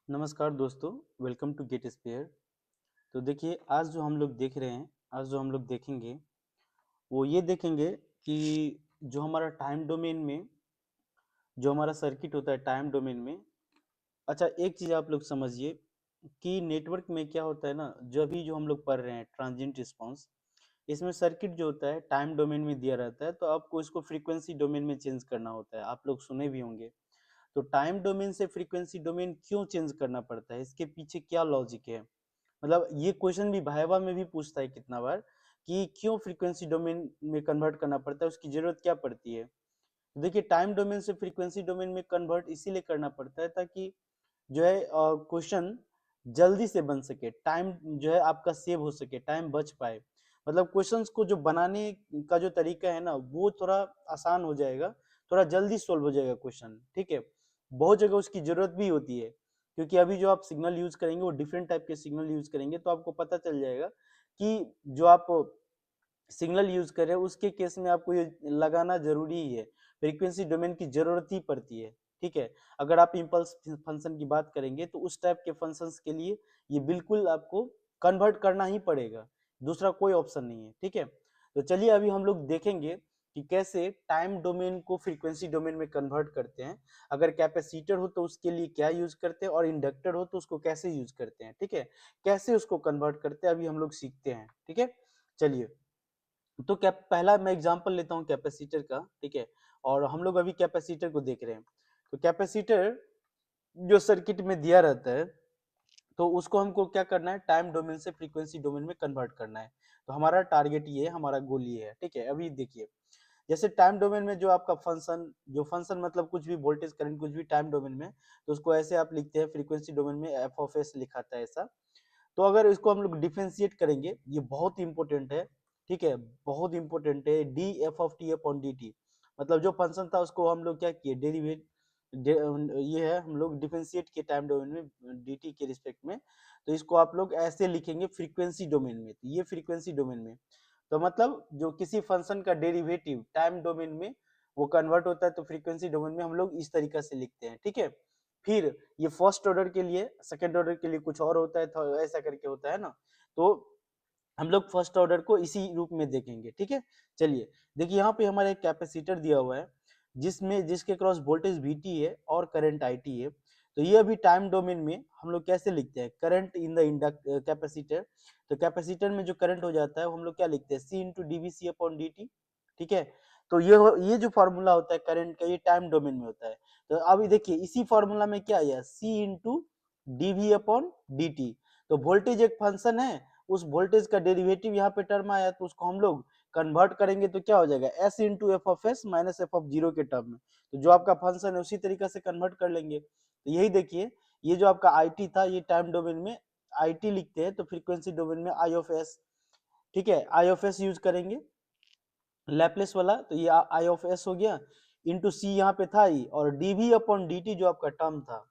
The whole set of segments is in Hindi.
नमस्कार दोस्तों, वेलकम टू गेट स्पेयर। तो देखिए, आज जो हम लोग देख रहे हैं, आज जो हम लोग देखेंगे वो ये देखेंगे कि जो हमारा टाइम डोमेन में जो हमारा सर्किट होता है टाइम डोमेन में। अच्छा, एक चीज़ आप लोग समझिए कि नेटवर्क में क्या होता है ना, जो अभी जो हम लोग पढ़ रहे हैं ट्रांजिएंट रिस्पांस, इसमें सर्किट जो होता है टाइम डोमेन में दिया रहता है, तो आपको इसको फ्रीक्वेंसी डोमेन में चेंज करना होता है। आप लोग सुने भी होंगे। तो टाइम डोमेन से फ्रीक्वेंसी डोमेन क्यों चेंज करना पड़ता है, इसके पीछे क्या लॉजिक है? मतलब ये क्वेश्चन भी वाइवा में भी पूछता है कितना बार कि क्यों फ्रीक्वेंसी डोमेन में कन्वर्ट करना पड़ता है, उसकी जरूरत क्या पड़ती है। तो देखिए, टाइम डोमेन से फ्रीक्वेंसी डोमेन में कन्वर्ट इसीलिए करना पड़ता है ताकि जो है क्वेश्चन जल्दी से बन सके, टाइम जो है आपका सेव हो सके, टाइम बच पाए। मतलब क्वेश्चंस को जो बनाने का जो तरीका है ना, वो थोड़ा आसान हो जाएगा, थोड़ा जल्दी सोल्व हो जाएगा क्वेश्चन। ठीक है, बहुत जगह उसकी जरूरत भी होती है, क्योंकि अभी जो आप सिग्नल यूज करेंगे वो डिफरेंट टाइप के सिग्नल यूज करेंगे, तो आपको पता चल जाएगा कि जो आप सिग्नल यूज कर रहे हैं उसके केस में आपको ये लगाना जरूरी ही है, फ्रीक्वेंसी डोमेन की जरूरत ही पड़ती है। ठीक है, अगर आप इम्पल्स फंक्शन की बात करेंगे तो उस टाइप के फंक्शंस के लिए ये बिल्कुल आपको कन्वर्ट करना ही पड़ेगा, दूसरा कोई ऑप्शन नहीं है। ठीक है, तो चलिए अभी हम लोग देखेंगे कि कैसे टाइम डोमेन को फ्रीक्वेंसी डोमेन में कन्वर्ट करते हैं। अगर कैपेसिटर हो तो उसके लिए क्या यूज करते हैं, और इंडक्टर हो तो उसको कैसे यूज करते हैं। ठीक है, कैसे उसको कन्वर्ट करते हैं अभी हम लोग सीखते हैं। ठीक है, चलिए। तो क्या, पहला मैं एग्जांपल लेता हूँ कैपेसिटर का। ठीक है, और हम लोग अभी कैपेसिटर को देख रहे हैं। तो कैपेसिटर जो सर्किट में दिया रहता है, तो उसको हमको क्या करना है, टाइम डोमेन से फ्रीक्वेंसी डोमेन में कन्वर्ट करना है। तो हमारा टारगेट ये है, हमारा गोल ये है। ठीक है, अभी देखिए, जैसे टाइम डोमेन में जो आपका फंक्शन, जो फंक्शन मतलब कुछ भी वोल्टेज करंट कुछ भी टाइम डोमेन में, तो उसको ऐसे आप लिखते हैं, फ्रीक्वेंसी डोमेन में एफ ऑफ एस लिखाता है ऐसा। तो अगर इसको हम लोग डिफरेंशिएट करेंगे, ये बहुत इंपॉर्टेंट है। ठीक है, बहुत इंपॉर्टेंट है, D F of T upon D T. मतलब जो फंक्शन था उसको हम लोग क्या किए, डेरिवेट, ये है, हम लोग डिफरेंशिएट किए टाइम डोमेन में डी टी के रिस्पेक्ट में। तो इसको आप लोग ऐसे लिखेंगे फ्रीक्वेंसी डोमेन में, तो ये फ्रीक्वेंसी डोमेन में। तो मतलब जो किसी फंक्शन का डेरिवेटिव टाइम डोमेन में वो कन्वर्ट होता है, तो फ्रीक्वेंसी डोमेन में हम लोग इस तरीका से लिखते हैं। ठीक है, फिर ये फर्स्ट ऑर्डर के लिए, सेकंड ऑर्डर के लिए कुछ और होता है, तो ऐसा करके होता है ना। तो हम लोग फर्स्ट ऑर्डर को इसी रूप में देखेंगे। ठीक है, चलिए। देखिए, यहाँ पे हमारा एक कैपेसिटर दिया हुआ है, जिसके क्रॉस वोल्टेज वीटी है और करंट आईटी है। तो ये अभी टाइम डोमेन में हम लोग कैसे लिखते हैं, current in the induct capacitor. तो कैपेसिटर में जो करंट हो जाता है वो हम लोग क्या लिखते हैं, C into DVC upon D T. ठीक है, तो ये जो फॉर्मूला होता है करंट का, ये टाइम डोमेन में होता है। तो अभी देखिए, इसी फॉर्मूला में क्या आया, C into DV upon D T. तो वोल्टेज एक फंक्शन है, उस वोल्टेज का डेरिवेटिव यहाँ पे टर्म आया, तो उसको हम लोग कन्वर्ट करेंगे तो क्या हो जाएगा, s into f of s minus f of zero के टर्म में। तो जो आपका फंक्शन है उसी तरीका से कन्वर्ट कर लेंगे। तो यही देखिए, ये जो आपका आई टी था, ये टाइम डोमेन में आई टी लिखते हैं, तो फ्रीक्वेंसी डोमेन में आई ऑफ एस। ठीक है, आई ऑफ एस यूज करेंगे लैपलेस वाला, तो ये आई ऑफ एस हो गया, इंटू सी यहाँ पे था ही, और डीवी अपॉन डी टी जो आपका टर्म था,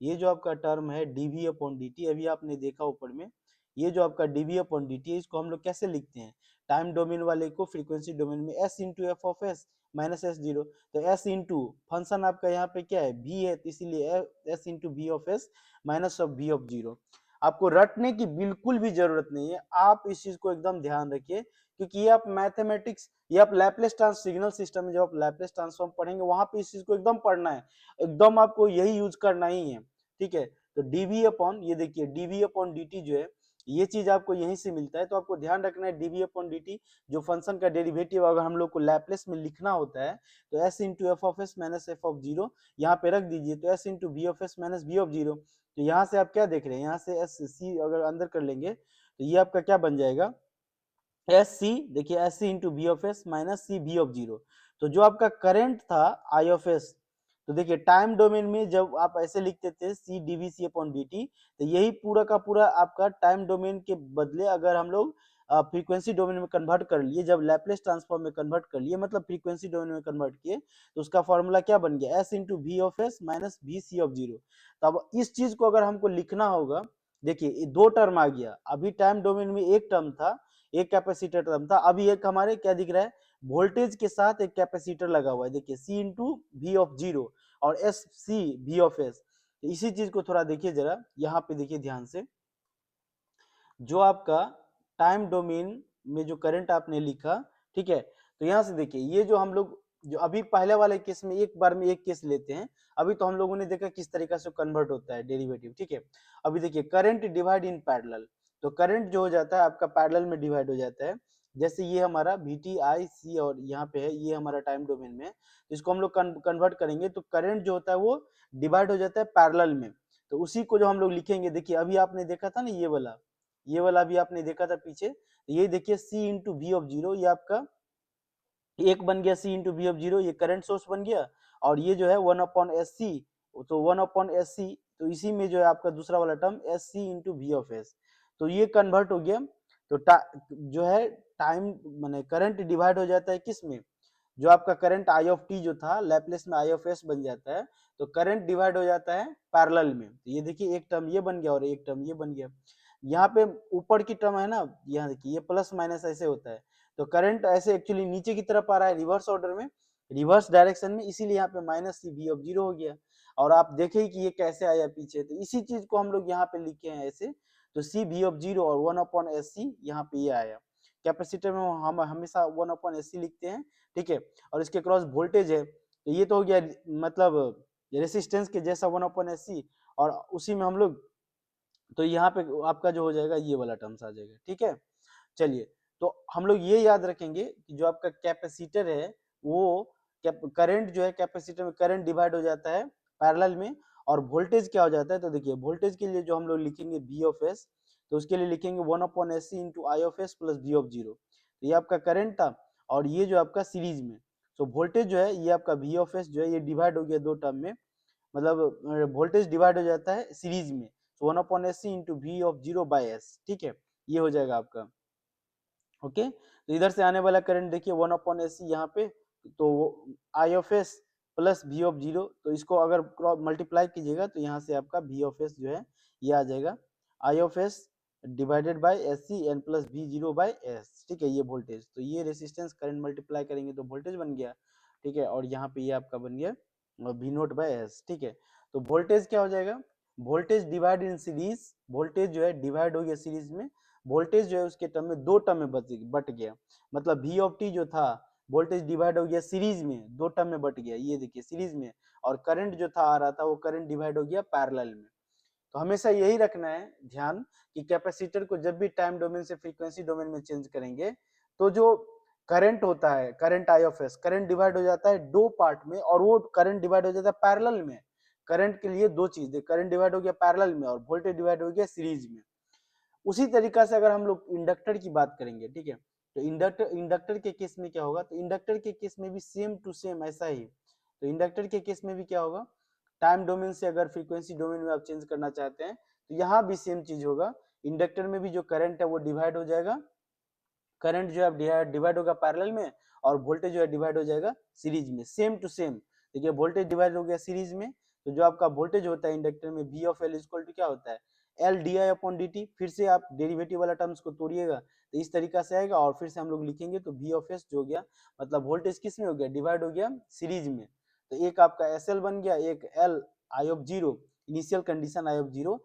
ये जो आपका टर्म है डीवी अपॉन डी टी, अभी आपने देखा ऊपर में, ये जो आपका डीवी अपॉन डी टी है, इसको हम लोग कैसे लिखते हैं, टाइम डोमेन वाले को फ्रीक्वेंसी डोमेन में s into f of s minus s zero. तो एस इंटू फंक्शन आपका यहाँ पे क्या है, भी है, तो इसीलिए s into b of s minus of b of zero. आपको रटने की बिल्कुल भी जरूरत नहीं है, आप इस चीज को एकदम ध्यान रखिए, क्योंकि ये आप मैथमेटिक्स, ये आप लैपलेस ट्रांस सिग्नल सिस्टम में जब आप लैपलेस ट्रांसफॉर्म पढ़ेंगे, वहां पे इस चीज को एकदम पढ़ना है, एकदम आपको यही यूज करना ही है। ठीक है, तो डीवी अपॉन, ये देखिए डीवी अपॉन डी जो है, ये चीज आपको यहीं से मिलता है, तो आपको ध्यान रखना है डीवी अपॉन डी, जो फंक्शन का डेरिवेटिव अगर हम लोग को लैपलेस में लिखना होता है, तो s into f of s minus f of zero यहाँ पे रख दीजिए, तो s into b of s minus b of zero. तो यहाँ से आप क्या देख रहे हैं, यहाँ से एस सी अगर अंदर कर लेंगे, तो ये आपका क्या बन जाएगा, एस सी, देखिए s c into b of s minus c b of zero. तो जो आपका करंट था आई ऑफ एस, तो देखिए टाइम डोमेन में जब आप ऐसे लिखते थे सी डीवी सी अपॉन डी टी, तो यही पूरा का पूरा आपका टाइम डोमेन के बदले अगर हम लोग फ्रीक्वेंसी डोमेन में कन्वर्ट कर लिए, जब लैपलेस ट्रांसफॉर्म में कन्वर्ट कर लिए, मतलब फ्रीक्वेंसी डोमेन में कन्वर्ट किए, तो उसका फॉर्मूला क्या बन गया, s into b of s minus b c of zero. तब इस चीज को अगर हमको लिखना होगा, देखिए दो टर्म आ गया, अभी टाइम डोमेन में एक टर्म था, एक कैपेसिटर टर्म था, अभी एक हमारे क्या दिख रहा है, वोल्टेज के साथ एक कैपेसिटर लगा हुआ है, देखिए c into v of zero और s c v of s. तो इसी चीज को थोड़ा देखिए जरा, यहाँ पे देखिए ध्यान से, जो आपका टाइम डोमेन में जो करंट आपने लिखा, ठीक है, तो यहाँ से देखिए ये जो हम लोग जो अभी पहले वाले केस में एक बार में एक केस लेते हैं, अभी तो हम लोगों ने देखा किस तरीका से कन्वर्ट होता है डेरिवेटिव, ठीक है। अभी देखिए करंट डिवाइड इन पैरेलल, तो करंट जो हो जाता है आपका पैरेलल में डिवाइड हो जाता है। जैसे ये हमारा VT/IC और यहाँ पे है, ये हमारा टाइम डोमेन में, तो इसको हम लोग कन्वर्ट करेंगे तो करंट जो होता है वो डिवाइड हो जाता है पैरेलल में। तो उसी को जो हम लोग लिखेंगे, देखिए अभी आपने देखा था ना ये वाला भी आपने देखा था पीछे, ये देखिए C into v of zero, ये आपका एक बन गया C into v of zero, ये करंट सोर्स बन गया, और ये जो है 1/SC, तो 1/SC, तो इसी में जो है आपका दूसरा वाला term SC into v of s, तो ये कन्वर्ट हो गया। तो जो है टाइम माने करंट डिवाइड हो जाता है किस में, जो आपका करंट आई ऑफ टी जो था लैपलेस में आई ऑफ एस बन जाता है, तो करंट डिवाइड हो जाता है पैरेलल में। तो ये देखिए एक टर्म ये बन गया और एक टर्म ये बन गया। यहाँ पे ऊपर की टर्म है ना, यहाँ देखिए ये प्लस माइनस ऐसे होता है, तो करंट ऐसे एक्चुअली नीचे की तरफ आ रहा है रिवर्स ऑर्डर में, रिवर्स डायरेक्शन में, इसीलिए यहाँ पे minus c v of zero हो गया। और आप देखें कि ये कैसे आया पीछे, तो इसी चीज को हम लोग यहाँ पे लिखे हैं ऐसे, तो सी वी ऑफ जीरो और 1/SC यहाँ पे ये आया। कैपेसिटर में हम हमेशा 1/SC लिखते हैं, ठीक है, और इसके क्रॉस वोल्टेज है, तो ये तो हो गया मतलब रेसिस्टेंस के जैसा 1/SC, और उसी में हम लोग, तो यहाँ पे आपका जो हो जाएगा ये वाला टर्म्स आ जाएगा, ठीक है। चलिए, तो हम लोग ये याद रखेंगे कि जो आपका कैपेसिटर है वो करंट जो है कैपेसिटर में करंट डिवाइड हो जाता है पैरेलल में, और वोल्टेज क्या हो जाता है, तो देखिए वोल्टेज के लिए जो हम लोग लिखेंगे वी ऑफ एस, तो उसके लिए लिखेंगे 1/SC into i of S plus we of zero, तो ये आपका करंट था, और ये जो आपका सीरीज में, तो वोल्टेज जो है ये आपका वी ऑफ एस जो है ये डिवाइड हो गया दो टर्म में, मतलब वोल्टेज डिवाइड हो जाता है सीरीज में, तो 1/SC into v of zero by S, ठीक है, ये हो जाएगा आपका। ओके, तो इधर से आने वाला करंट देखिए 1/SC यहाँ पे, तो I of S plus we of zero, तो इसको अगर मल्टीप्लाई कीजिएगा तो यहाँ से आपका वी ऑफ एस जो है ये आ जाएगा I of S divided by S C N plus V zero by S, ठीक है, ये वोल्टेज, तो ये रेसिस्टेंस करंट मल्टीप्लाई करेंगे तो वोल्टेज बन गया, ठीक है, और यहाँ पे ये आपका बन गया वी नोट बाई एस, ठीक है। तो वोल्टेज क्या हो जाएगा, voltage divide in series, voltage जो है डिवाइड हो गया सीरीज में, वोल्टेज जो है उसके टर्म में दो टर्म में बट गया, मतलब वी ऑफ टी जो था वोल्टेज डिवाइड हो गया सीरीज में, दो टर्म में बट गया, ये देखिए सीरीज में, और करंट जो था आ रहा था वो करंट डिवाइड हो गया पैरेलल में। तो हमेशा यही रखना है ध्यान कि कैपेसिटर को जब भी टाइम डोमेन से फ्रीक्वेंसी डोमेन में चेंज करेंगे, तो जो करंट होता है current I of S, current divide हो जाता है दो पार्ट में, और वो करंट डिवाइड हो जाता है पैरेलल में। करंट के लिए दो चीज, करंट डिवाइड हो गया पैरेलल में और वोल्टेज डिवाइड हो गया सीरीज में। उसी तरीका से अगर हम लोग इंडक्टर की बात करेंगे, ठीक है, तो इंडक्टर इंडक्टर के केस में क्या होगा, तो इंडक्टर के केस में भी सेम टू सेम ऐसा ही, तो इंडक्टर के केस में भी क्या होगा, टाइम डोमेन से अगर फ्रीक्वेंसी डोमेन में आप चेंज करना चाहते हैं तो यहाँ भी सेम चीज होगा, इंडक्टर में भी जो करंट है वो डिवाइड हो जाएगा, करंट जो है डिवाइड होगा पैरेलल में, और वोल्टेज जो है डिवाइड हो जाएगा सीरीज में, सेम टू सेम। देखिए वोल्टेज डिवाइड हो गया सीरीज में, तो जो आपका वोल्टेज होता है इंडक्टर में v of l equal to क्या होता है, l d i upon D t, फिर से आप डेरिवेटिव वाला टर्म्स को तोड़िएगा तो इस तरीका से आएगा, और फिर से हम लोग लिखेंगे तो वी ऑफ एस जो हो गया, मतलब वोल्टेज किस में हो गया, डिवाइड हो गया सीरीज में, तो एक आपका एस एल बन गया, एक L I of zero, initial condition I of zero,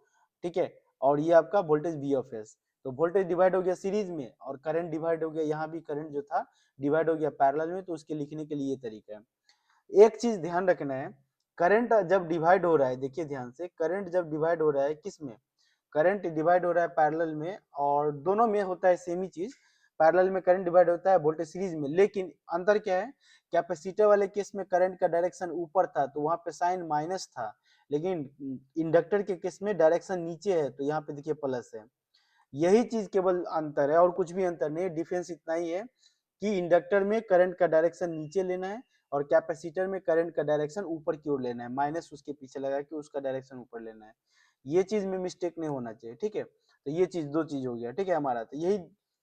ठीक है, और ये आपका वोल्टेज वी ऑफ एस, तो वोल्टेज डिवाइड हो गया सीरीज में, और करंट डिवाइड हो गया, यहाँ भी करंट जो था डिवाइड हो गया पैरेलल में, तो उसके लिखने के लिए ये तरीका है। एक चीज ध्यान रखना है, करंट जब डिवाइड हो रहा है, देखिए ध्यान से, करंट जब डिवाइड हो रहा है किस में, करंट डिवाइड हो रहा है पैरेलल में, और दोनों में होता है सेम ही चीज, पैरेलल में करंट डिवाइड होता है वोल्टेज सीरीज में, लेकिन अंतर क्या है, कैपेसिटर वाले केस में करंट का डायरेक्शन ऊपर था तो वहां पे साइन माइनस था, लेकिन इंडक्टर के केस में डायरेक्शन नीचे है तो यहाँ पे देखिए प्लस है। यही चीज केवल अंतर है और कुछ भी अंतर नहीं, डिफरेंस इतना ही है कि इंडक्टर में करंट का डायरेक्शन नीचे लेना है और कैपेसिटर में करंट का डायरेक्शन ऊपर की ओर लेना है, माइनस उसके पीछे लगा के उसका डायरेक्शन ऊपर लेना है। ये चीज में मिस्टेक नहीं होना चाहिए, ठीक है, तो ये चीज दो चीज हो गया, ठीक है हमारा, तो यही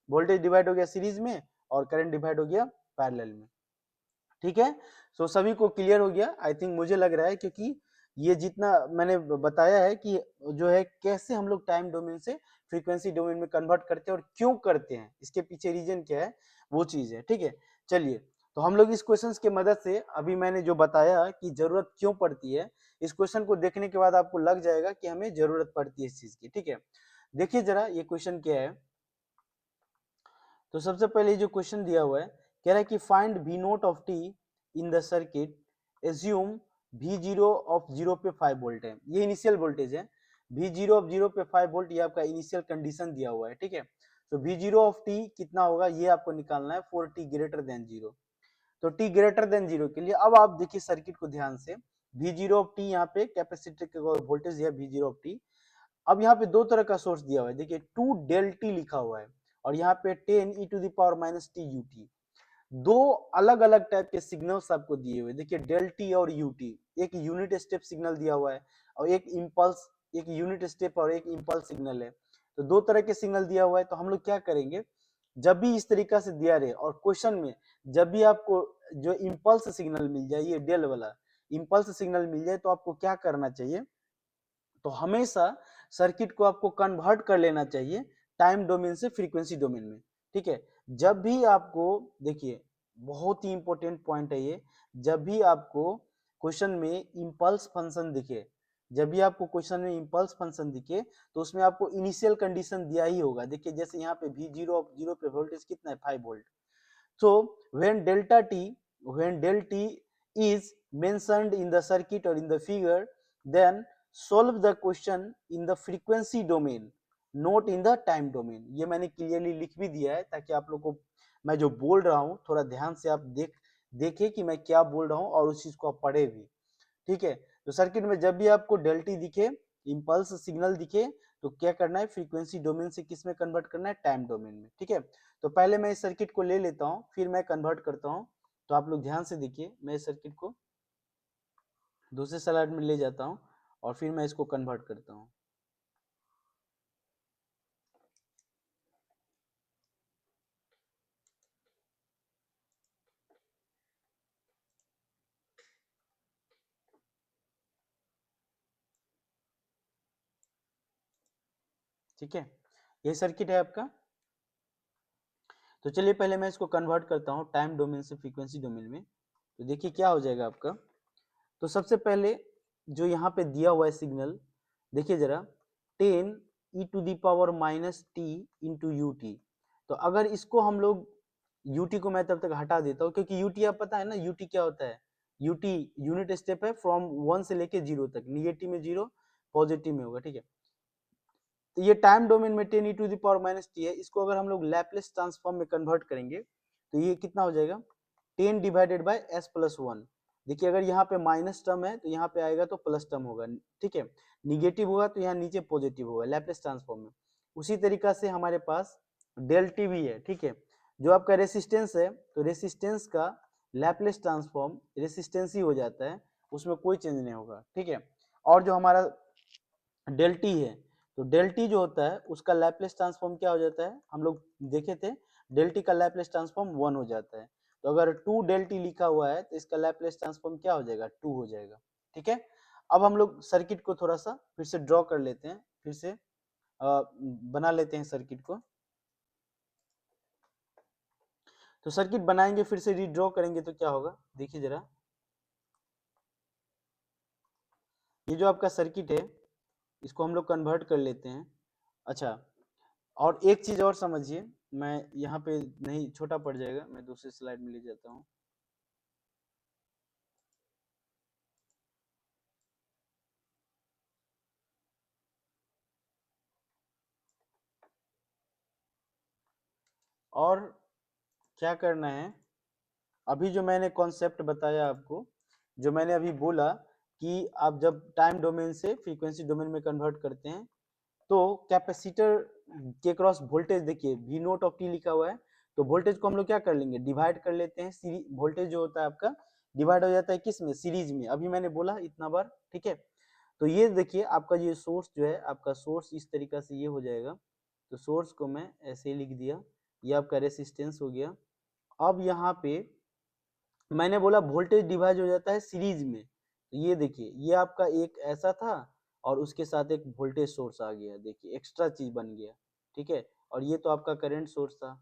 वोल्टेज डिवाइड हो गया सीरीज में और करंट डिवाइड हो गया पैरेलल में, ठीक है। सो सभी को क्लियर हो गया आई थिंक, मुझे लग रहा है, क्योंकि ये जितना मैंने बताया है कि जो है कैसे हम लोग टाइम डोमेन से फ्रीक्वेंसी डोमेन में कन्वर्ट करते हैं और क्यों करते हैं, इसके पीछे रीजन क्या है वो चीज है, ठीक है। चलिए, तो हम लोग इस क्वेश्चन की मदद से अभी मैंने जो बताया कि जरूरत क्यों पड़ती है, इस क्वेश्चन को देखने के बाद आपको लग जाएगा कि हमें जरूरत पड़ती है इस चीज की। ठीक है, देखिए जरा ये क्वेश्चन क्या है। तो सबसे पहले जो क्वेश्चन दिया हुआ है, कह रहा है कि find v naught of t in the circuit, assume v zero of 0 पे 5 वोल्ट है। ये इनिशियल वोल्टेज है, वी जीरो ऑफ 0 पे 5 वोल्ट, ये आपका इनिशियल कंडीशन दिया हुआ है। ठीक है, तो वी जीरो ऑफ टी कितना होगा ये आपको निकालना है, for T greater than zero. तो टी ग्रेटर देन जीरो के लिए अब आप देखिए सर्किट को ध्यान से, वी जीरो ऑफ टी यहाँ पे कैपेसिटर का वोल्टेज है वी जीरो ऑफ टी। अब यहाँ पे दो तरह का सोर्स दिया हुआ है, देखिए 2 डेल टी लिखा हुआ है और यहाँ पे 10 E to the power minus T U T. दो अलग अलग टाइप के सिग्नल्स आपको दिए हुए, देखिए डेल टी और यू टी, एक यूनिट स्टेप सिग्नल दिया हुआ है और एक इम्पल्स, एक यूनिट स्टेप और एक इम्पल्स सिग्नल है। तो दो तरह के सिग्नल दिया हुआ है। तो हम लोग क्या करेंगे, जब भी इस तरीका से दिया रहे और क्वेश्चन में जब भी आपको जो इम्पल्स सिग्नल मिल जाए, ये डेल वाला इम्पल्स सिग्नल मिल जाए, तो आपको क्या करना चाहिए, तो हमेशा सर्किट को आपको कन्वर्ट कर लेना चाहिए टाइम डोमेन से फ्रीक्वेंसी डोमेन में। ठीक है, जब भी आपको, देखिए बहुत ही इंपॉर्टेंट पॉइंट है ये, जब भी आपको क्वेश्चन में इम्पल्स फंक्शन दिखे, जब भी आपको क्वेश्चन में इम्पल्स फंक्शन दिखे, तो उसमें आपको इनिशियल कंडीशन दिया ही होगा। देखिए जैसे यहाँ पे वी जीरो ऑफ जीरो पे वोल्टेज कितना है, 5 volt. So when del t is mentioned in the circuit or in the figure, then solve the question in the frequency domain, not in the time domain। ये मैंने क्लियरली लिख भी दिया है ताकि आप लोग को मैं जो बोल रहा हूँ थोड़ा ध्यान से आप देखें कि मैं क्या बोल रहा हूँ और उस चीज को आप पढ़े भी। ठीक है, तो सर्किट में जब भी आपको डेल टी दिखे, इम्पल्स सिग्नल दिखे, तो क्या करना है, फ्रीक्वेंसी डोमेन से किस में कन्वर्ट करना है, टाइम डोमेन में। ठीक है, तो पहले मैं इस सर्किट को ले लेता हूँ, फिर मैं कन्वर्ट करता हूँ। तो आप लोग ध्यान से देखिए, मैं इस सर्किट को दूसरे स्लाइड में ले जाता हूँ और फिर मैं इसको कन्वर्ट करता हूँ। ठीक है, ये सर्किट है आपका। तो चलिए पहले मैं इसको कन्वर्ट करता हूँ टाइम डोमेन से फ्रीक्वेंसी डोमेन में। तो देखिए क्या हो जाएगा आपका। तो सबसे पहले जो यहाँ पे दिया हुआ है सिग्नल, देखिए जरा, 10 E to the power minus T into U T. तो अगर इसको हम लोग यूटी को मैं तब तक हटा देता हूँ, क्योंकि यूटी आप पता है ना, यूटी क्या होता है, यूटी यूनिट स्टेप है फ्रॉम 1 से लेके 0 तक, निगेटिव में 0, पॉजिटिव में होगा। ठीक है, तो ये टाइम डोमेन में 10 E to the power minus T है। इसको अगर हम लोग लैपलेस ट्रांसफॉर्म में कन्वर्ट करेंगे तो ये कितना हो जाएगा, 10 डिवाइडेड बाय एस प्लस 1। देखिए अगर यहाँ पे माइनस टर्म है तो यहाँ पे आएगा तो प्लस टर्म होगा। ठीक है, निगेटिव होगा तो यहाँ नीचे पॉजिटिव होगा लैपलेस ट्रांसफॉर्म में। उसी तरीका से हमारे पास डेल टी भी है। ठीक है, जो आपका रेसिस्टेंस है, तो रेसिस्टेंस का लैपलेस ट्रांसफॉर्म रेसिस्टेंस ही हो जाता है, उसमें कोई चेंज नहीं होगा। ठीक है, और जो हमारा डेल टी है, तो डेल टी जो होता है उसका लैपलेस ट्रांसफॉर्म क्या हो जाता है, हम लोग देखे थे, डेल टी का लैपलेस ट्रांसफॉर्म 1 हो जाता है। तो अगर 2 डेल टी लिखा हुआ है तो इसका लैपलेस ट्रांसफॉर्म क्या हो जाएगा, 2 हो जाएगा। ठीक है, अब हम लोग सर्किट को थोड़ा सा फिर से ड्रॉ कर लेते हैं, फिर से बना लेते हैं सर्किट को। तो सर्किट बनाएंगे, फिर से रीड्रॉ करेंगे तो क्या होगा, देखिए जरा, ये जो आपका सर्किट है इसको हम लोग कन्वर्ट कर लेते हैं। अच्छा, और एक चीज और समझिए, मैं यहाँ पे नहीं, छोटा पड़ जाएगा, मैं दूसरे स्लाइड में ले जाता हूँ। और क्या करना है, अभी जो मैंने कॉन्सेप्ट बताया आपको, जो मैंने अभी बोला कि आप जब टाइम डोमेन से फ्रीक्वेंसी डोमेन में कन्वर्ट करते हैं तो कैपेसिटर के क्रॉस वोल्टेज, देखिए वी नोट ऑफ टी लिखा हुआ है, तो वोल्टेज को हम लोग क्या कर लेंगे, डिवाइड कर लेते हैं। सीरीज वोल्टेज जो होता है आपका डिवाइड हो जाता है किस में, सीरीज में, अभी मैंने बोला इतना बार। ठीक है, तो ये देखिए आपका ये सोर्स जो है, आपका सोर्स इस तरीका से ये हो जाएगा। तो सोर्स को मैं ऐसे ही लिख दिया, ये आपका रेसिस्टेंस हो गया। अब यहाँ पे मैंने बोला वोल्टेज डिवाइड हो जाता है सीरीज में, तो ये देखिए ये आपका एक ऐसा था और उसके साथ एक वोल्टेज सोर्स आ गया, देखिए एक्स्ट्रा चीज बन गया। ठीक है, और ये तो आपका करंट सोर्स था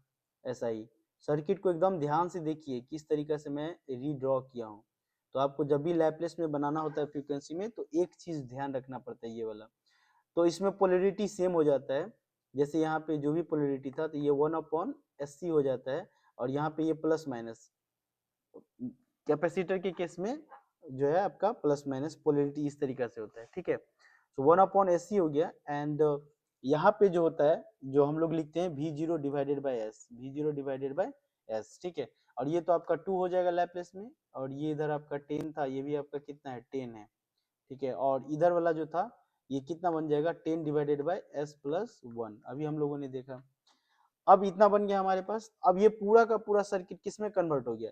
ऐसा ही। सर्किट को एकदम ध्यान से देखिए किस तरीके से मैं रीड्रॉ किया हूँ। तो आपको जब भी लैप्लेस में बनाना होता है फ्रीक्वेंसी में, तो एक चीज ध्यान रखना पड़ता है, ये वाला। तो इसमें पोलरिटी सेम हो जाता है, जैसे यहाँ पे जो भी पोलरिटी था तो ये 1/SC हो जाता है, और यहाँ पे ये प्लस माइनस। कैपेसिटर के केस में जो है आपका प्लस माइनस पोलरिटी इस तरीके से होता है, ठीक है। तो 1/SC हो गया, एंड यहाँ पे जो होता है, जो हम लोग लिखते हैं V0 divided by S, V0 divided by S, ठीक है। और ये तो आपका 2 हो जाएगा लैप्लेस में, और ये इधर आपका 10 था, ये भी आपका कितना है, 10 है, ठीक है। और इधर वाला जो था ये कितना बन जाएगा, 10 डिवाइडेड बाई एस प्लस 1, अभी हम लोगों ने देखा। अब इतना बन गया हमारे पास। अब ये पूरा का पूरा सर्किट किस में कन्वर्ट हो गया,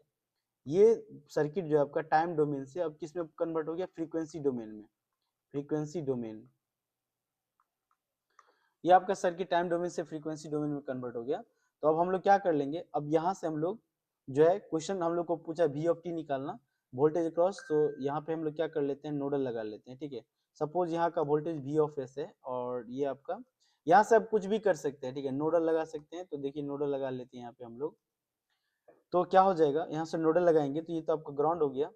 ये सर्किट जो है आपका टाइम डोमेन से अब किस में कन्वर्ट हो गया, फ्रीक्वेंसी डोमेन में, फ्रीक्वेंसी डोमेन। ये आपका सर्किट टाइम डोमेन से फ्रीक्वेंसी डोमेन में कन्वर्ट हो गया। तो अब हम लोग क्या कर लेंगे, अब यहाँ से हम लोग जो है क्वेश्चन हम लोग को पूछा वी ऑफ टी निकालना, वोल्टेज अक्रॉस, तो यहाँ पे हम लोग क्या कर लेते हैं, नोडल लगा लेते हैं, ठीक है। सपोज यहाँ का वोल्टेज वी ऑफ एस है, और ये आपका, यहाँ से आप कुछ भी कर सकते हैं, ठीक है, नोडल लगा सकते हैं। तो देखिए नोडल लगा लेते हैं यहाँ पे हम लोग। तो क्या हो जाएगा, यहाँ से नोडल लगाएंगे तो ये तो आपका ग्राउंड हो गया।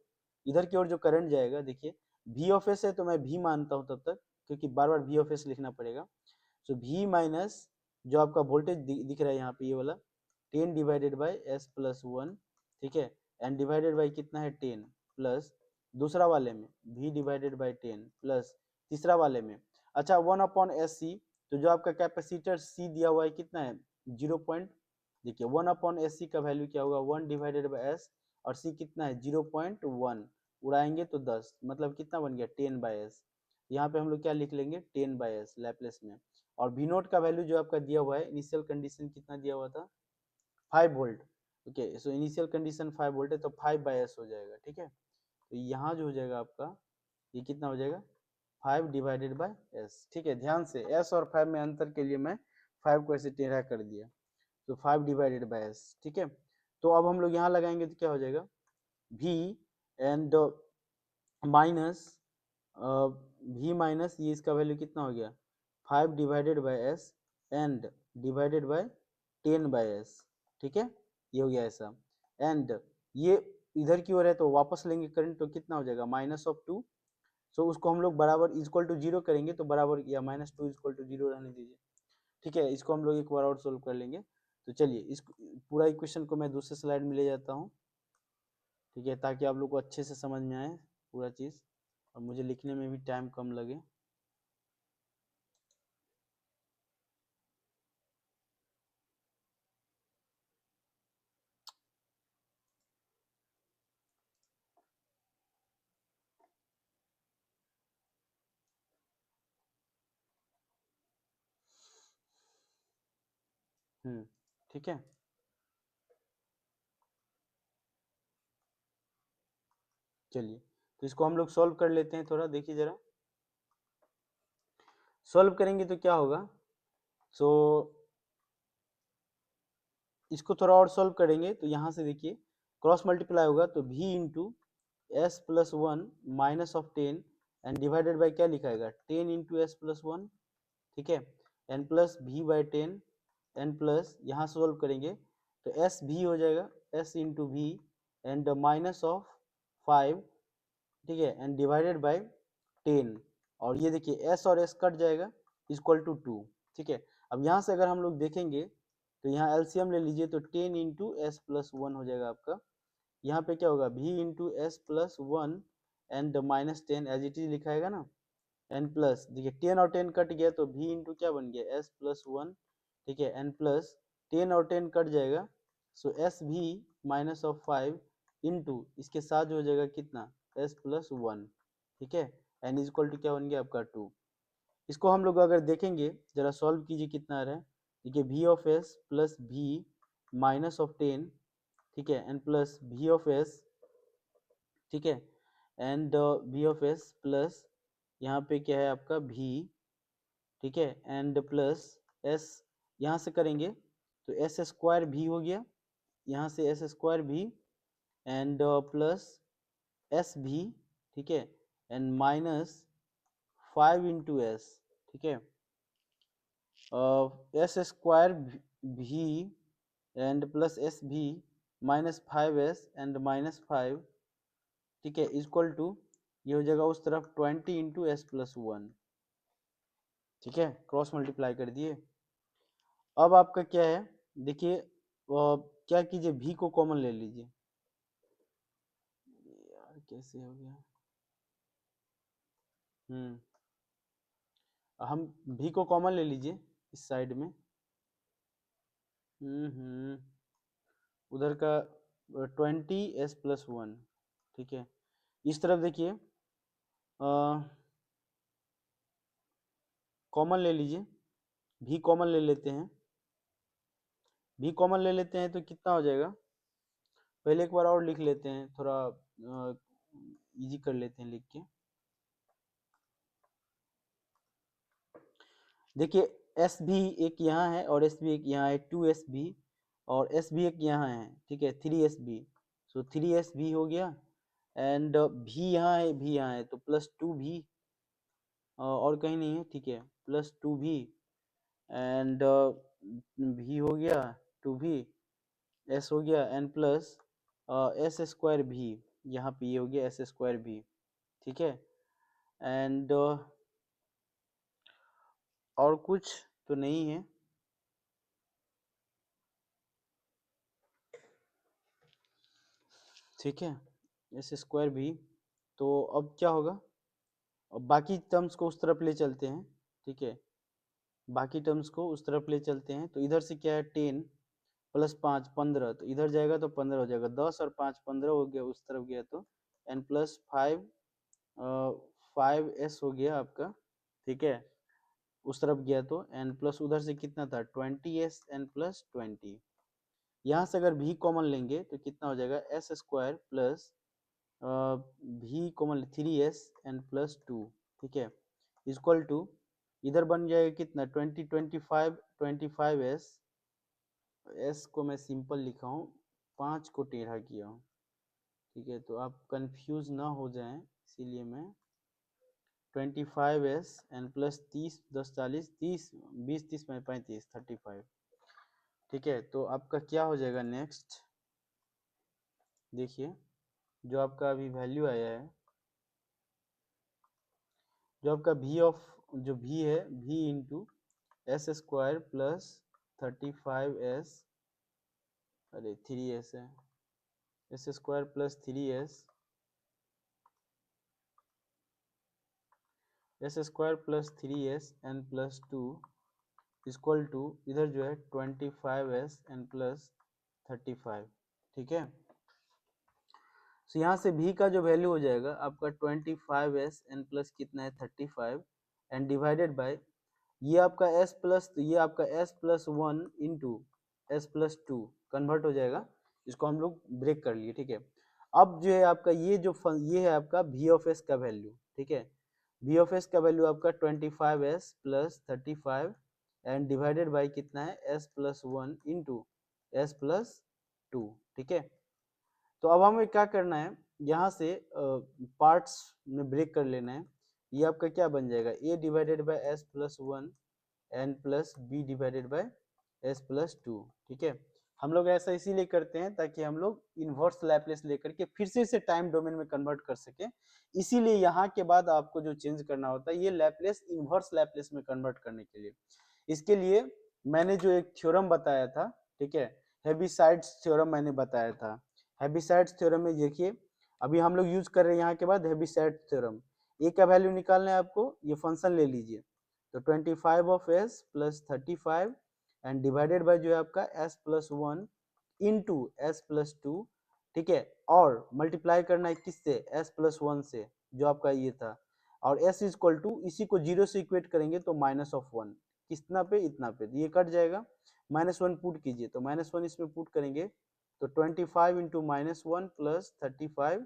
इधर की ओर जो करंट जाएगा, देखिए वी ऑफ एस है तो मैं वी मानता हूँ तब तक, क्योंकि बार बार वी ऑफ एस लिखना पड़ेगा। सो वी माइनस जो आपका वोल्टेज दिख रहा है यहाँ पे, ये वाला 10 डिवाइडेड बाई एस प्लस 1, ठीक है, एंड डिवाइडेड बाई कितना है 10, प्लस दूसरा वाले में v डिवाइडेड बाई 10, प्लस तीसरा वाले में, अच्छा 1/SC। तो जो आपका कैपेसिटर C दिया हुआ है कितना है, 0 पॉइंट, देखिए 1/SC का वैल्यू क्या होगा, 1 डिवाइडेड बाई एस, और C कितना है 0.1, उड़ाएंगे तो 10, मतलब कितना बन गया 10/S। यहाँ पे हम लोग क्या लिख लेंगे, 10/S लैप्लेस में। और V नोट का वैल्यू जो आपका दिया हुआ है, इनिशियल कंडीशन कितना दिया हुआ था, 5 volt, okay. So initial condition 5 volt है, तो 5/S हो जाएगा, ठीक है। तो यहाँ जो हो जाएगा आपका, ये कितना हो जाएगा, 5 डिवाइडेड बाई एस, ठीक है। ध्यान से एस और 5 में अंतर के लिए मैं 5 को ऐसे टेढ़ा कर दिया, तो 5 डिवाइडेड बाई एस, ठीक है। तो अब हम लोग यहाँ लगाएंगे तो क्या हो जाएगा, v and minus v minus, ये इसका वैल्यू कितना हो गया, 5 divided by S and divided by 10/s, ठीक है, ये हो गया ऐसा। एंड ये इधर की ओर है तो वापस लेंगे करंट, तो कितना हो जाएगा, -2। सो उसको हम लोग बराबर इक्वल टू 0 करेंगे, तो बराबर या -2 इक्वल टू 0 रहने दीजिए, ठीक है। इसको हम लोग एक बार और सोल्व कर लेंगे। तो चलिए इस पूरा इक्वेशन को मैं दूसरे स्लाइड में ले जाता हूँ, ठीक है, ताकि आप लोग को अच्छे से समझ में आए पूरा चीज़, और मुझे लिखने में भी टाइम कम लगे। ठीक है। चलिए तो इसको हम लोग सॉल्व कर लेते हैं, थोड़ा देखिए जरा। सॉल्व करेंगे तो क्या होगा, सो इसको थोड़ा और सॉल्व करेंगे तो यहाँ से देखिए क्रॉस मल्टीप्लाई होगा, तो v into S plus 1 minus of 10 and divided by क्या लिखाएगा, 10 इंटू एस प्लस 1, ठीक है, n plus v by 10, n plus यहाँ से सॉल्व करेंगे तो एस v हो जाएगा, s into v and minus of 5, ठीक है, एंड डिवाइडेड बाई 10। और ये देखिए s और s कट जाएगा, इक्वल टू 2, ठीक है। अब यहाँ से अगर हम लोग देखेंगे तो यहाँ एलसीएम ले लीजिए, तो 10 इंटू एस प्लस 1 हो जाएगा आपका। यहाँ पे क्या होगा, v into S plus 1 and -10 as it is लिखाएगा ना, एन प्लस, देखिए 10 और 10 कट गया तो v इंटू क्या बन गया, एस प्लस 1, ठीक है, एन प्लस 10 और 10 कट जाएगा, सो एस भी माइनस ऑफ 5 इंटू इसके साथ जो हो जाएगा कितना, एस प्लस 1, ठीक है, एन इज इक्वल टू क्या बन गया आपका 2। इसको हम लोग अगर देखेंगे, जरा सॉल्व कीजिए कितना आ रहा है, देखिए v of S plus v minus of 10, ठीक है, and plus v of S, ठीक है, and v of S plus यहाँ पे क्या है आपका v, ठीक है, एंड प्लस s, यहाँ से करेंगे तो एस स्क्वायर भी हो गया, यहाँ से एस स्क्वायर भी, एंड प्लस एस भी, ठीक है, एंड माइनस 5 इंटू एस, ठीक है, एस स्क्वायर भी एंड प्लस एस भी -5s एंड -5, ठीक है, इक्वल टू ये हो जाएगा उस तरफ 20 इंटू एस प्लस 1, ठीक है, क्रॉस मल्टीप्लाई कर दिए। अब आपका क्या है, देखिए क्या कीजिए, भी को कॉमन ले लीजिए। यार कैसे हो गया, हम भी को कॉमन ले लीजिए इस साइड में। उधर का 20s+1, ठीक है, इस तरफ देखिए कॉमन ले लीजिए, भी कॉमन ले लेते हैं, भी कॉमन ले लेते हैं तो कितना हो जाएगा, पहले एक बार और लिख लेते हैं, थोड़ा इजी कर लेते हैं लिख के। देखिए एस भी एक यहाँ है और एस भी एक यहाँ है, 2s भी, और एस भी एक यहाँ है, ठीक है, 3s भी, सो 3s भी हो गया, एंड भी यहाँ है, भी यहाँ है, तो +2 भी, और कहीं नहीं है, ठीक है, +2 भी, एंड भी हो गया, 2 भी, एस हो गया, एन प्लस एस स्क्वायर भी, यहाँ पे ये हो गया एस स्क्वायर भी, ठीक है, एंड और कुछ तो नहीं है, ठीक है, एस स्क्वायर भी। तो अब क्या होगा, अब बाकी टर्म्स को उस तरफ ले चलते हैं, ठीक है, बाकी टर्म्स को उस तरफ ले चलते हैं, तो इधर से क्या है 10 + 5 15, तो इधर जाएगा तो 15 हो जाएगा, 10 और 5 15 हो गया, उस तरफ गया तो n + 5 5s हो गया आपका, ठीक है, उस तरफ गया तो n प्लस उधर से कितना था 20s n + 20, यहाँ से अगर भी कॉमन लेंगे तो कितना हो जाएगा एस स्क्वायर प्लस भी कॉमन 3s n + 2, ठीक है, इक्वल टू इधर बन जाएगा कितना 20 25 25s, एस को मैं सिंपल लिखा हूँ, 5 को टेढ़ा किया हूँ, ठीक है, तो आप कंफ्यूज ना हो जाएं, इसीलिए मैं 25s n + 30 10 40 30 20 30 35 35, ठीक है, तो आपका क्या हो जाएगा नेक्स्ट, देखिए जो आपका अभी वैल्यू आया है, जो आपका भी ऑफ जो भी है, भी into S square plus 35s, अरे 3s है, s square plus 3s, s square plus 3s n + 2 equal to इधर जो है 25s n + 35, ठीक है, तो यहाँ से भी का जो वैल्यू हो जाएगा आपका 25s n प्लस कितना है 35, एंड डिवाइडेड बाय ये आपका s प्लस, तो ये आपका s+1 इंटू s+2 कन्वर्ट हो जाएगा, इसको हम लोग ब्रेक कर लिए, ठीक है, अब जो है आपका ये जो ये है आपका v ऑफ s का वैल्यू, ठीक है, v ऑफ s का वैल्यू आपका 25s + 35 एंड डिवाइडेड बाय कितना है s+1 इंटू s+2, ठीक है, तो अब हमें क्या करना है, यहाँ से पार्ट्स में ब्रेक कर लेना है, ये आपका क्या बन जाएगा a divided by s+1 n plus b divided by s+2, ठीक है, हम लोग ऐसा इसीलिए करते हैं ताकि हम लोग इन्वर्स लैप्लेस लेकर के फिर से इसे टाइम डोमेन में कन्वर्ट कर सके, इसीलिए यहाँ के बाद आपको जो चेंज करना होता है ये लैप्लेस इन्वर्स लैप्लेस में कन्वर्ट करने के लिए, इसके लिए मैंने जो एक थ्योरम बताया था, ठीक है, हेविसाइड्स थ्योरम मैंने बताया था, हेविसाइड्स थ्योरम में देखिए अभी हम लोग यूज कर रहे हैं, यहाँ के बाद हेविसाइड थ्योरम, ए का वैल्यू निकालना है आपको, ये फंक्शन ले लीजिए, तो 25 of s + 35 and divided bye जो है आपका s+1 इंटू s+2, ठीक है, और मल्टीप्लाई करना है किससे s+1 से, जो आपका ये था, और s इक्वल टू इसी को 0 से इक्वेट करेंगे तो -1, कितना पे इतना पे, तो ये कट जाएगा, -1 पुट कीजिए, तो -1 इसमें पुट करेंगे तो 25 इंटू -1 + 35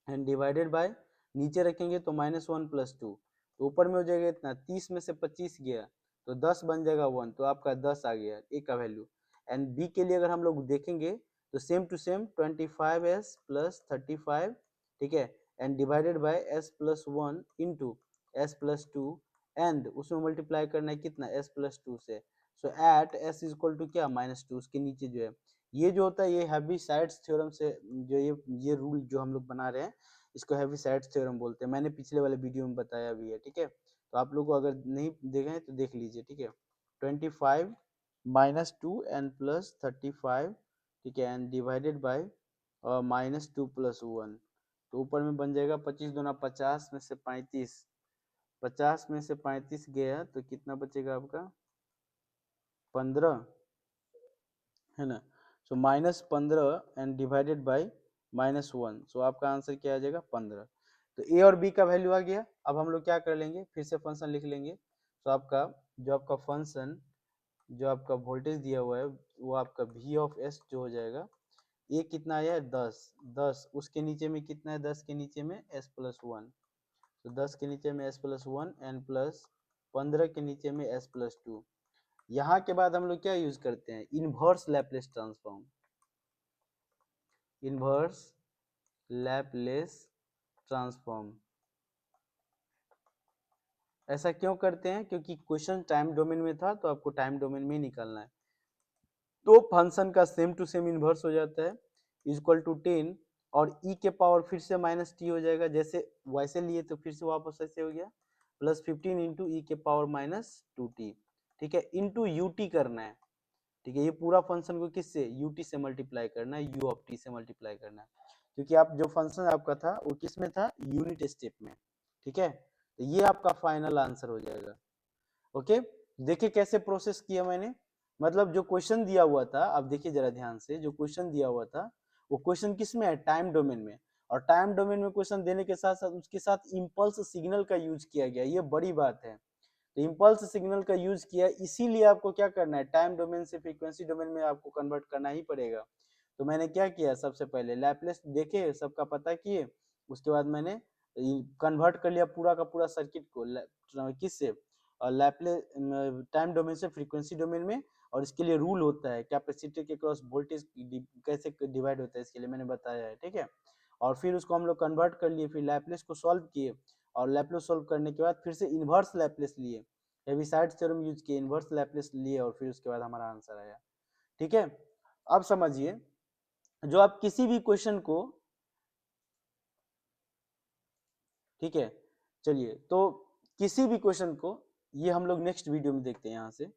एंड डिवाइडेड बाय नीचे रखेंगे तो -1 + 2, तो ऊपर में हो जाएगा इतना, 30 में से 25 गया तो 10 बन जाएगा 1, तो आपका 10 आ गया ए का वैल्यू, एंड बी के लिए अगर हम लोग देखेंगे तो सेम टू सेम 25s + 35, ठीक है, and divided by s+1 into s+2 and उसमें मल्टीप्लाई करना है कितना s+2 से, so at S is equal to क्या -2, उसके नीचे जो है ये जो होता है ये हेविसाइड्स थ्योरम से जो ये रूल जो हम लोग बना रहे हैं इसको हेविसाइड्स थ्योरम बोलते हैं। मैंने पिछले वाले वीडियो में बताया भी है, ठीक है। तो आप लोग को अगर नहीं देखे हैं तो देख लीजिए, ठीक है। 25 -2 एन प्लस 35, ठीक है, एंड डिवाइडेड बाई -2 + 1, तो ऊपर में बन जाएगा 25 दूना 50 में से 35, 50 में से 35 गया तो कितना बचेगा आपका 15, है ना। सो -15 एंड डिवाइडेड बाई -1, सो आपका आंसर क्या आ जाएगा 15। तो ए और बी का वैल्यू आ गया। अब हम लोग क्या कर लेंगे, फिर से फंक्शन लिख लेंगे। तो आपका जो आपका फंक्शन जो आपका वोल्टेज दिया हुआ है वो आपका v ऑफ s जो हो जाएगा, ये कितना आया है 10, 10 उसके नीचे में कितना है 10 के नीचे में s + 1, तो 10 के नीचे में s + 1 एन प्लस 15 के नीचे में s + 2। यहाँ के बाद हम लोग क्या यूज करते हैं, inverse Laplace transform, inverse Laplace transform. ऐसा क्यों करते हैं, क्योंकि क्वेश्चन टाइम डोमेन में था तो आपको टाइम डोमेन में ही निकालना है। तो फंक्शन का सेम टू सेम इनवर्स हो जाता है, इक्वल टू 10 और e के पावर फिर से -t हो जाएगा, जैसे वैसे लिए तो फिर से वापस ऐसे हो गया +15 इंटू ई के पावर -2t, ठीक है, इंटू ut करना है, ठीक है। ये पूरा फंक्शन को किससे ut से मल्टीप्लाई करना है, u ऑफ t से मल्टीप्लाई करना है, क्योंकि आप जो फंक्शन आपका था वो किस में था, यूनिट स्टेप में, ठीक है। तो ये आपका फाइनल आंसर हो जाएगा। ओके, देखिए कैसे प्रोसेस किया मैंने, मतलब जो क्वेश्चन दिया हुआ था, अब देखिए जरा ध्यान से, जो क्वेश्चन दिया हुआ था वो क्वेश्चन किस में है, टाइम डोमेन में। और टाइम डोमेन में क्वेश्चन देने के साथ साथ उसके साथ इम्पल्स सिग्नल का यूज किया गया, ये बड़ी बात है। तो इम्पल्स सिग्नल का यूज किया, इसीलिए आपको क्या करना है, टाइम डोमेन से फ्रीक्वेंसी डोमेन में आपको कन्वर्ट करना ही पड़ेगा। तो मैंने क्या किया, सबसे पहले लैपलेस देखे, सबका पता किए, उसके बाद मैंने कन्वर्ट कर लिया पूरा का पूरा सर्किट को किससे, लैपलेस टाइम डोमेन से फ्रीक्वेंसी डोमेन में। और इसके लिए रूल होता है, कैपेसिटर के क्रॉस वोल्टेज कैसे डिवाइड होता है, इसके लिए मैंने बताया है, ठीक है। और फिर उसको हम लोग कन्वर्ट कर लिए, फिर लैपलेस को सॉल्व किए, और लैपलेस सॉल्व करने के बाद फिर से इन्वर्स लैपलेस लिए, हेविसाइड्स थ्योरम यूज किए, इन्वर्स लैपलेस लिए, और फिर उसके बाद हमारा आंसर आया, ठीक है। अब समझिए, जो आप किसी भी क्वेश्चन को, ठीक है, चलिए तो किसी भी क्वेश्चन को, ये हम लोग नेक्स्ट वीडियो में देखते हैं यहाँ से।